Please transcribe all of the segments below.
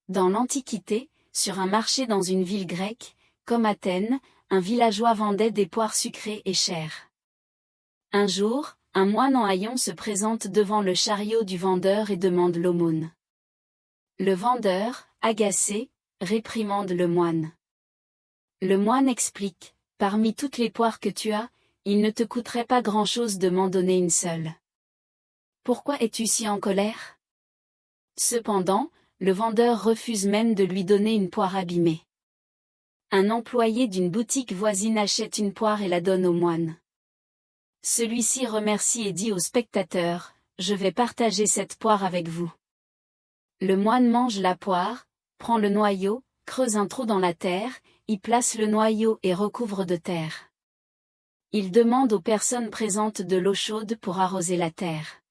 Dans l'Antiquité, sur un marché dans une ville grecque, comme Athènes, un villageois vendait des poires sucrées et chères. Un jour, un moine en haillons se présente devant le chariot du vendeur et demande l'aumône. Le vendeur, agacé, réprimande le moine. Le moine explique, « Parmi toutes les poires que tu as, il ne te coûterait pas grand-chose de m'en donner une seule. Pourquoi es-tu si en colère ?» Cependant, le vendeur refuse même de lui donner une poire abîmée. Un employé d'une boutique voisine achète une poire et la donne au moine. Celui-ci remercie et dit au spectateur, « Je vais partager cette poire avec vous. » Le moine mange la poire, prend le noyau, creuse un trou dans la terre, y place le noyau et recouvre de terre. Il demande aux personnes présentes de l'eau chaude pour arroser la terre.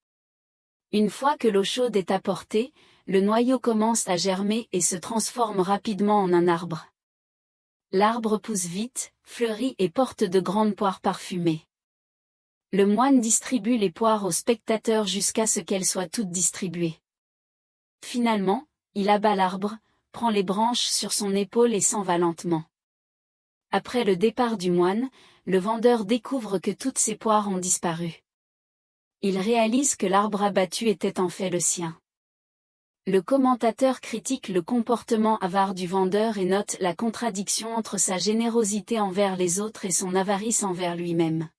Une fois que l'eau chaude est apportée, le noyau commence à germer et se transforme rapidement en un arbre. L'arbre pousse vite, fleurit et porte de grandes poires parfumées. Le moine distribue les poires aux spectateurs jusqu'à ce qu'elles soient toutes distribuées. Finalement, il abat l'arbre, prend les branches sur son épaule et s'en va lentement. Après le départ du moine, le vendeur découvre que toutes ses poires ont disparu. Il réalise que l'arbre abattu était en fait le sien. Le commentateur critique le comportement avare du vendeur et note la contradiction entre sa générosité envers les autres et son avarice envers lui-même.